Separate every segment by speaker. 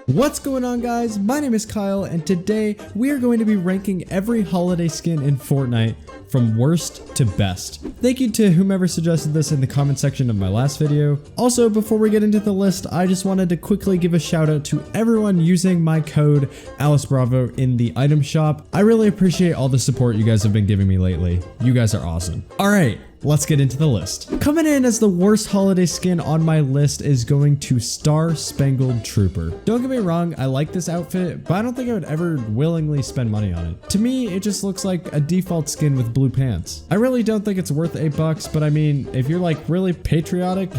Speaker 1: What's going on, guys? My name is Kyle, and today we are going to be ranking every holiday skin in Fortnite from worst to best. Thank you to whomever suggested this in the comment section of my last video. Also, before we get into the list, I just wanted to quickly give a shout out to everyone using my code AliceBravo in the item shop. I really appreciate all the support you guys have been giving me lately. You guys are awesome. All right. Let's get into the list. Coming in as the worst holiday skin on my list is going to Star Spangled Trooper. Don't get me wrong, I like this outfit, but I don't think I would ever willingly spend money on it. To me, it just looks like a default skin with blue pants. I really don't think it's worth $8, but I mean, if you're like really patriotic,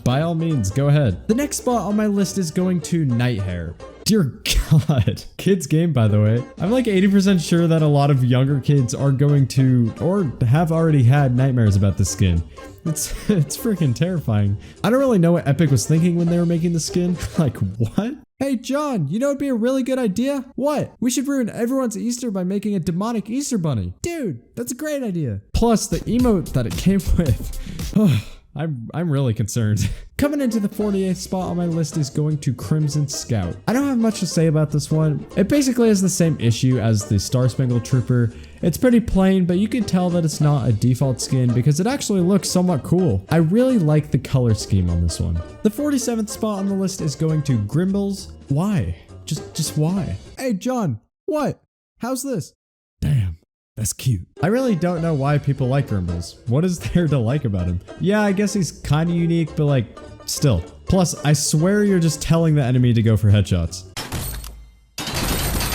Speaker 1: by all means, go ahead. The next spot on my list is going to Nighthair. Dear God. Kids game, by the way. I'm like 80% sure that a lot of younger kids are going to, or have already had nightmares about this skin. It's freaking terrifying. I don't really know what Epic was thinking when they were making the skin. Like, what? Hey, John, you know it'd be a really good idea? What? We should ruin everyone's Easter by making a demonic Easter bunny. Dude, that's a great idea. Plus, the emote that it came with. I'm really concerned. Coming into the 48th spot on my list is going to Crimson Scout. I don't have much to say about this one. It basically has the same issue as the Star Spangled Trooper. It's pretty plain, but you can tell that it's not a default skin because it actually looks somewhat cool. I really like the color scheme on this one. The 47th spot on the list is going to Grimbles. Why? Just why? Hey, John, what? How's this? Damn. That's cute. I really don't know why people like Grimbles. What is there to like about him? Yeah, I guess he's kind of unique, but like, still. Plus, I swear you're just telling the enemy to go for headshots.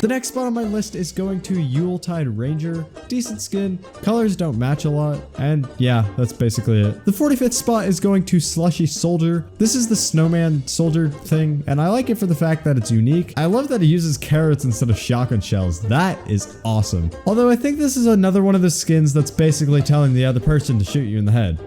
Speaker 1: The next spot on my list is going to Yuletide Ranger. Decent skin, colors don't match a lot, and yeah, that's basically it. The 45th spot is going to Slushy Soldier. This is the snowman soldier thing, and I like it for the fact that it's unique. I love that he uses carrots instead of shotgun shells. That is awesome. Although I think this is another one of the skins that's basically telling the other person to shoot you in the head.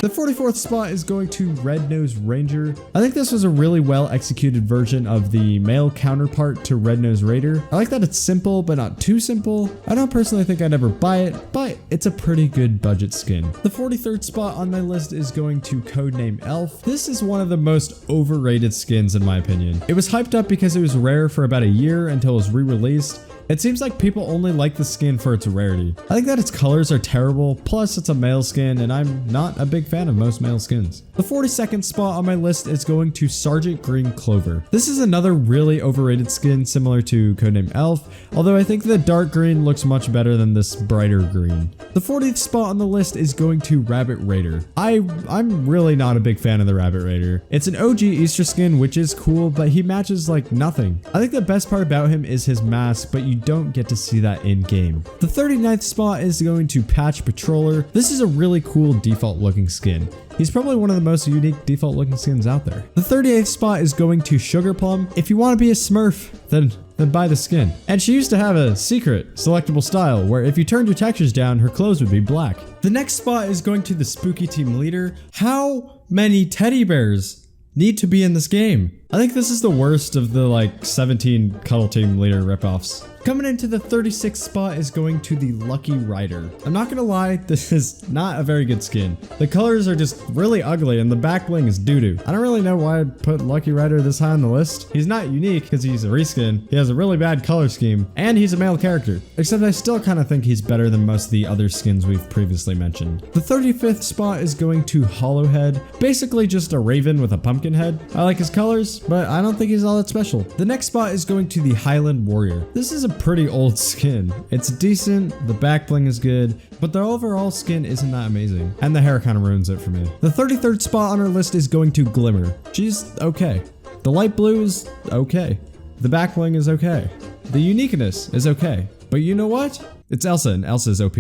Speaker 1: The 44th spot is going to Red Nose Ranger. I think this was a really well executed version of the male counterpart to Red Nose Raider. I like that it's simple, but not too simple. I don't personally think I'd ever buy it, but it's a pretty good budget skin. The 43rd spot on my list is going to Codename Elf. This is one of the most overrated skins in my opinion. It was hyped up because it was rare for about a year until it was re-released. It seems like people only like the skin for its rarity. I think that its colors are terrible, plus it's a male skin, and I'm not a big fan of most male skins. The 42nd spot on my list is going to Sergeant Green Clover. This is another really overrated skin similar to Codename Elf, although I think the dark green looks much better than this brighter green. The 40th spot on the list is going to Rabbit Raider. I'm really not a big fan of the Rabbit Raider. It's an OG Easter skin, which is cool, but he matches like nothing. I think the best part about him is his mask, but you don't get to see that in game. The 39th spot is going to Patch Patroller. This is a really cool default looking skin. He's probably one of the most unique default looking skins out there. The 38th spot is going to Sugar Plum. If you want to be a Smurf, then buy the skin. And she used to have a secret selectable style where if you turned your textures down, her clothes would be black. The next spot is going to the Spooky Team Leader. How many teddy bears need to be in this game? I think this is the worst of the like 17 Cuddle Team Leader ripoffs. Coming into the 36th spot is going to the Lucky Rider. I'm not gonna lie, this is not a very good skin. The colors are just really ugly and the back bling is doo-doo. I don't really know why I'd put Lucky Rider this high on the list. He's not unique because he's a reskin. He has a really bad color scheme and he's a male character. Except I still kind of think he's better than most of the other skins we've previously mentioned. The 35th spot is going to Hollowhead. Basically just a raven with a pumpkin head. I like his colors, but I don't think he's all that special. The next spot is going to the Highland Warrior. This is a pretty old skin. It's decent, the back bling is good, but the overall skin isn't that amazing. And the hair kind of ruins it for me. The 33rd spot on our list is going to Glimmer. She's okay. The light blue is okay. The back bling is okay. The uniqueness is okay. But you know what? It's Elsa and Elsa's OP.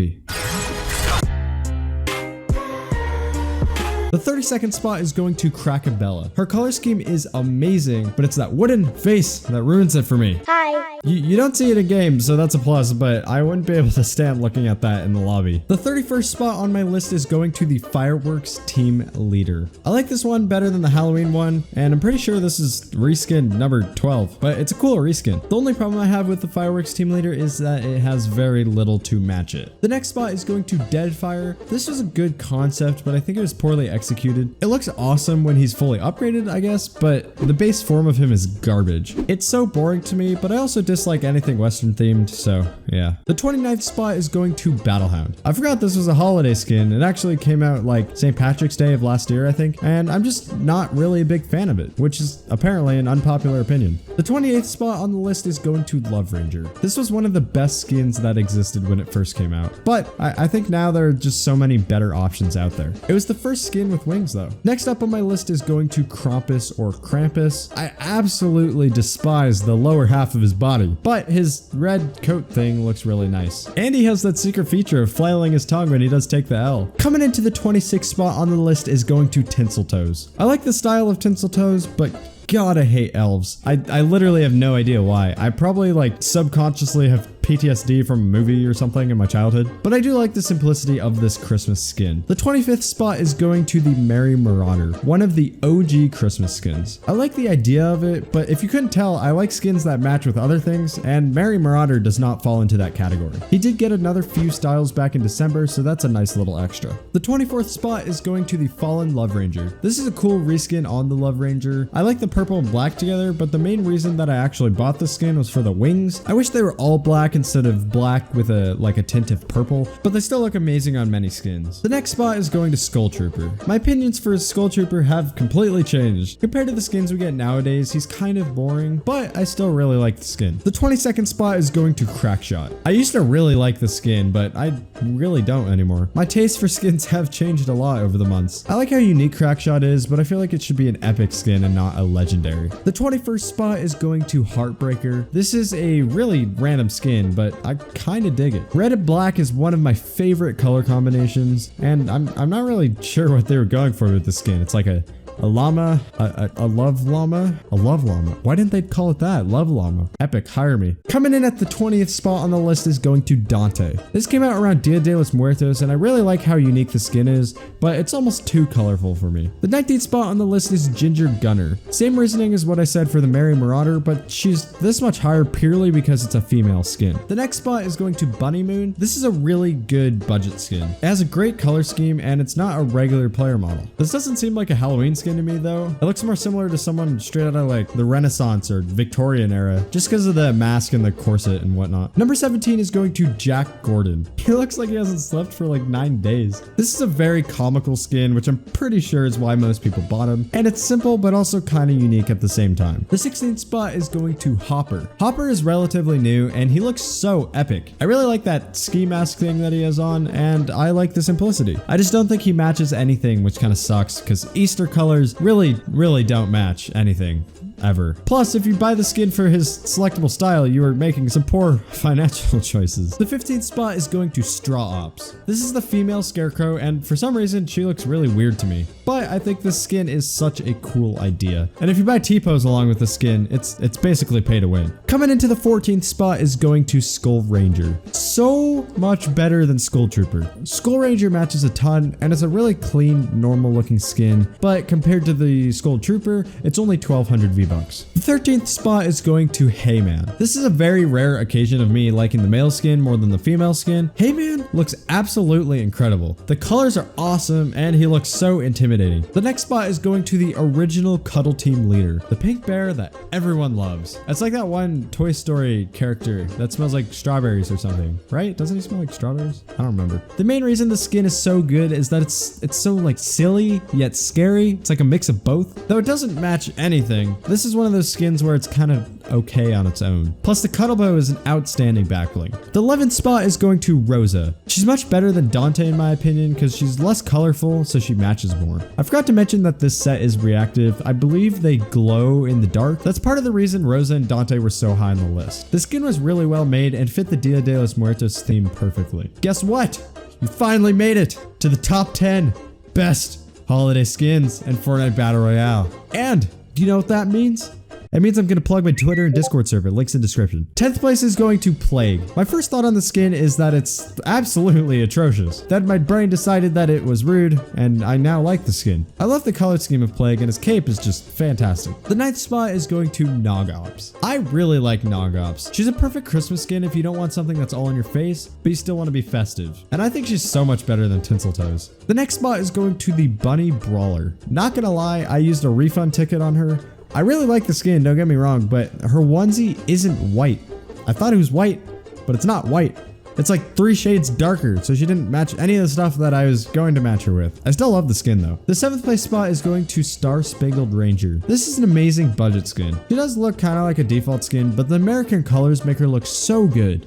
Speaker 1: The 32nd spot is going to Crackabella. Her color scheme is amazing, but it's that wooden face that ruins it for me.
Speaker 2: Hi.
Speaker 1: You don't see it in game, so that's a plus, but I wouldn't be able to stand looking at that in the lobby. The 31st spot on my list is going to the Fireworks Team Leader. I like this one better than the Halloween one, and I'm pretty sure this is reskin number 12, but it's a cool reskin. The only problem I have with the Fireworks Team Leader is that it has very little to match it. The next spot is going to Deadfire. This was a good concept, but I think it was poorly executed completed. It looks awesome when he's fully upgraded, I guess, but the base form of him is garbage. It's so boring to me, but I also dislike anything Western themed, so yeah. The 29th spot is going to Battlehound. I forgot this was a holiday skin. It actually came out like St. Patrick's Day of last year, I think, and I'm just not really a big fan of it, which is apparently an unpopular opinion. The 28th spot on the list is going to Love Ranger. This was one of the best skins that existed when it first came out, but I think now there are just so many better options out there. It was the first skin with wings though. Next up on my list is going to Krampus or Krampus. I absolutely despise the lower half of his body, but his red coat thing looks really nice. And he has that secret feature of flailing his tongue when he does take the L. Coming into the 26th spot on the list is going to Tinseltoes. I like the style of Tinseltoes, but God, I hate elves. I literally have no idea why. I probably like subconsciously have PTSD from a movie or something in my childhood, but I do like the simplicity of this Christmas skin. The 25th spot is going to the Merry Marauder, one of the OG Christmas skins. I like the idea of it, but if you couldn't tell, I like skins that match with other things, and Merry Marauder does not fall into that category. He did get another few styles back in December, so that's a nice little extra. The 24th spot is going to the Fallen Love Ranger. This is a cool reskin on the Love Ranger. I like the purple and black together, but the main reason that I actually bought this skin was for the wings. I wish they were all black instead of black with a tint of purple, but they still look amazing on many skins. The next spot is going to Skull Trooper. My opinions for Skull Trooper have completely changed. Compared to the skins we get nowadays, he's kind of boring, but I still really like the skin. The 22nd spot is going to Crackshot. I used to really like the skin, but I really don't anymore. My taste for skins have changed a lot over the months. I like how unique Crackshot is, but I feel like it should be an epic skin and not a legendary. The 21st spot is going to Heartbreaker. This is a really random skin, but I kind of dig it. Red and black is one of my favorite color combinations, and I'm not really sure what they were going for with the skin. It's like a llama, a love llama, a love llama. Why didn't they call it that? Love llama. Epic, hire me. Coming in at the 20th spot on the list is going to Dante. This came out around Dia de los Muertos, and I really like how unique the skin is, but it's almost too colorful for me. The 19th spot on the list is Ginger Gunner. Same reasoning as what I said for the Merry Marauder, but she's this much higher purely because it's a female skin. The next spot is going to Bunny Moon. This is a really good budget skin. It has a great color scheme, and it's not a regular player model. This doesn't seem like a Halloween skin to me though. It looks more similar to someone straight out of like the Renaissance or Victorian era, just because of the mask and the corset and whatnot. Number 17 is going to Jack Gordon. He looks like he hasn't slept for like 9 days. This is a very comical skin, which I'm pretty sure is why most people bought him, and it's simple but also kind of unique at the same time. The 16th spot is going to Hopper. Hopper is relatively new and he looks so epic. I really like that ski mask thing that he has on, and I like the simplicity. I just don't think he matches anything, which kind of sucks because Easter colors really don't match anything ever. Plus, if you buy the skin for his selectable style, you are making some poor financial choices. The 15th spot is going to Straw Ops. This is the female Scarecrow, and for some reason, she looks really weird to me. But I think this skin is such a cool idea. And if you buy T-Pose along with the skin, it's basically pay to win. Coming into the 14th spot is going to Skull Ranger. So much better than Skull Trooper. Skull Ranger matches a ton, and it's a really clean, normal looking skin, but compared to the Skull Trooper, it's only 1200 V-Bucks. The 13th spot is going to Heyman. This is a very rare occasion of me liking the male skin more than the female skin. Heyman looks absolutely incredible. The colors are awesome and he looks so intimidating. The next spot is going to the original Cuddle Team leader, the pink bear that everyone loves. It's like that one Toy Story character that smells like strawberries or something, right? Doesn't he smell like strawberries? I don't remember. The main reason the skin is so good is that it's so like silly yet scary. It's like a mix of both. Though it doesn't match anything, this is one of those skins where it's kind of okay on its own. Plus the Cuddle Bow is an outstanding backbling. The 11th spot is going to Rosa. She's much better than Dante in my opinion because she's less colorful, so she matches more. I forgot to mention that this set is reactive. I believe they glow in the dark. That's part of the reason Rosa and Dante were so high on the list. The skin was really well made and fit the Dia de los Muertos theme perfectly. Guess what? You finally made it to the top 10 best holiday skins in Fortnite Battle Royale. And do you know what that means? It means I'm going to plug my Twitter and Discord server, links in description. 10th place is going to Plague. My first thought on the skin is that it's absolutely atrocious. Then my brain decided that it was rude, and I now like the skin. I love the color scheme of Plague, and his cape is just fantastic. The 9th spot is going to Nogops. I really like Nogops. She's a perfect Christmas skin if you don't want something that's all in your face, but you still want to be festive. And I think she's so much better than Tinseltoes. The next spot is going to the Bunny Brawler. Not gonna lie, I used a refund ticket on her. I really like the skin, don't get me wrong, but her onesie isn't white. I thought it was white, but it's not white. It's like 3 shades darker, so she didn't match any of the stuff that I was going to match her with. I still love the skin though. The 7th place spot is going to Star Spangled Ranger. This is an amazing budget skin. She does look kind of like a default skin, but the American colors make her look so good.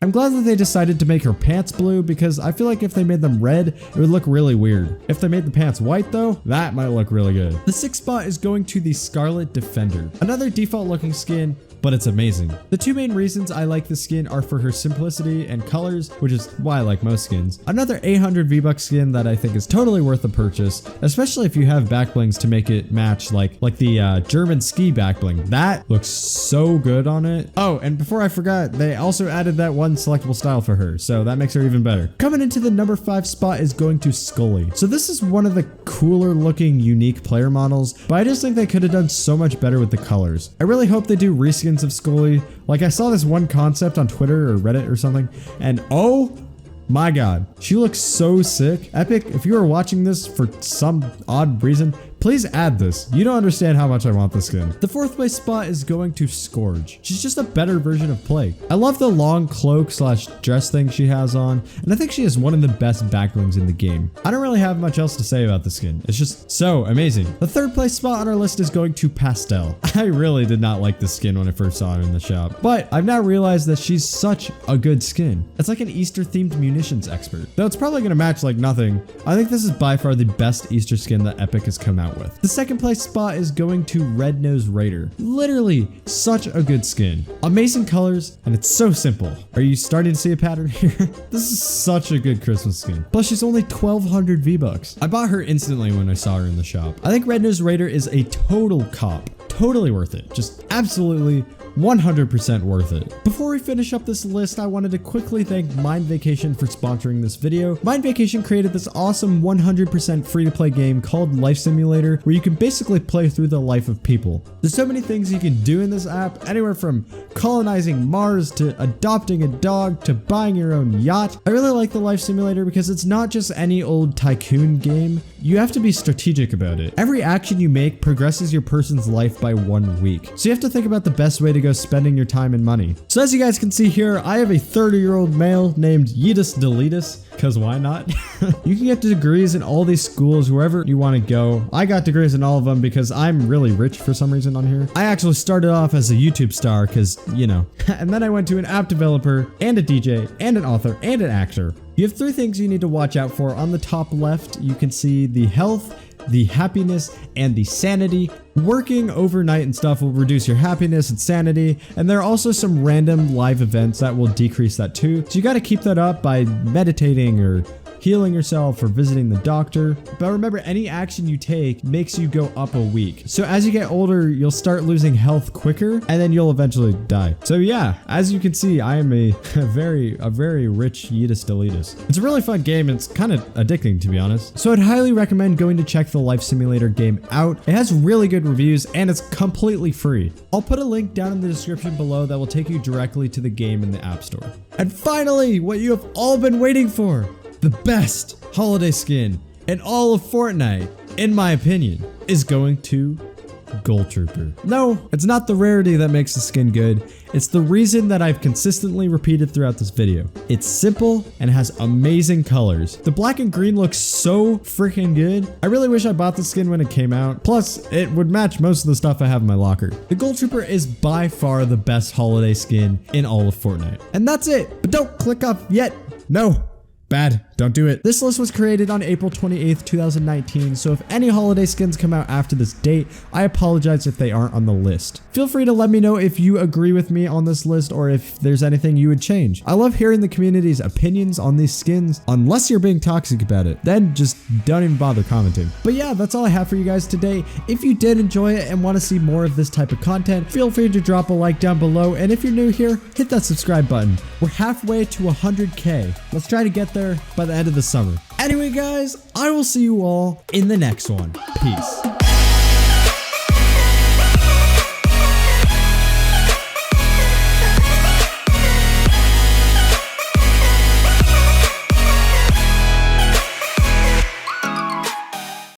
Speaker 1: I'm glad that they decided to make her pants blue because I feel like if they made them red, it would look really weird. If they made the pants white though, that might look really good. The 6th spot is going to the Scarlet Defender. Another default looking skin, but it's amazing. The 2 main reasons I like this skin are for her simplicity and colors, which is why I like most skins. Another 800 V-Bucks skin that I think is totally worth the purchase, especially if you have back blings to make it match like the German ski back bling. That looks so good on it. Oh, and before I forgot, they also added that one selectable style for her, so that makes her even better. Coming into the number 5 spot is going to Scully. So this is one of the cooler looking unique player models, but I just think they could have done so much better with the colors. I really hope they do reskins of Scully. Like I saw this one concept on Twitter or Reddit or something, and oh my god, she looks so sick. Epic, if you are watching this for some odd reason, please add this. You don't understand how much I want this skin. The 4th place spot is going to Scourge. She's just a better version of Plague. I love the long cloak slash dress thing she has on, and I think she has one of the best backlings in the game. I don't really have much else to say about the skin. It's just so amazing. The 3rd place spot on our list is going to Pastel. I really did not like this skin when I first saw her in the shop, but I've now realized that she's such a good skin. It's like an Easter themed munitions expert. Though it's probably gonna match like nothing, I think this is by far the best Easter skin that Epic has come out with. The 2nd place spot is going to Red Nose Raider. Literally such a good skin. Amazing colors, and it's so simple. Are you starting to see a pattern here? This is such a good Christmas skin. Plus she's only 1200 V-Bucks. I bought her instantly when I saw her in the shop. I think Red Nose Raider is a total cop. Totally worth it. Just absolutely 100% worth it. Before we finish up this list, I wanted to quickly thank Mind Vacation for sponsoring this video. Mind Vacation created this awesome 100% free-to-play game called Life Simulator, where you can basically play through the life of people. There's so many things you can do in this app, anywhere from colonizing Mars to adopting a dog to buying your own yacht. I really like the Life Simulator because it's not just any old tycoon game. You have to be strategic about it. Every action you make progresses your person's life by 1 week. So you have to think about the best way to go spending your time and money. So as you guys can see here, I have a 30-year-old male named Yeetus Deletus, because why not? You can get degrees in all these schools wherever you want to go. I got degrees in all of them because I'm really rich for some reason on here. I actually started off as a YouTube star because, you know, and then I went to an app developer and a DJ and an author and an actor. You have 3 things you need to watch out for. On the top left, you can see the health, the happiness, and the sanity. Working overnight and stuff will reduce your happiness and sanity, and there are also some random live events that will decrease that too. So you got to keep that up by meditating or healing yourself or visiting the doctor. But remember, any action you take makes you go up a week. So as you get older, you'll start losing health quicker and then you'll eventually die. So yeah, as you can see, I am a very rich Yeetus Deletus. It's a really fun game and it's kind of addicting, to be honest. So I'd highly recommend going to check the Life Simulator game out. It has really good reviews and it's completely free. I'll put a link down in the description below that will take you directly to the game in the App Store. And finally, what you have all been waiting for, the best holiday skin in all of Fortnite, in my opinion, is going to Gold Trooper. No, it's not the rarity that makes the skin good. It's the reason that I've consistently repeated throughout this video. It's simple and has amazing colors. The black and green looks so freaking good. I really wish I bought the skin when it came out. Plus, it would match most of the stuff I have in my locker. The Gold Trooper is by far the best holiday skin in all of Fortnite. And that's it. But don't click off yet. No. Bad don't do it. This list was created on April 28th, 2019, so if any holiday skins come out after this date, I apologize if they aren't on the list. Feel free to let me know if you agree with me on this list or if there's anything you would change. I love hearing the community's opinions on these skins, unless you're being toxic about it. Then just don't even bother commenting. But yeah, that's all I have for you guys today. If you did enjoy it and want to see more of this type of content, feel free to drop a like down below, and if you're new here, hit that subscribe button. We're halfway to 100K. Let's try to get there by the end of the summer. Anyway guys, I will see you all in the next one. Peace.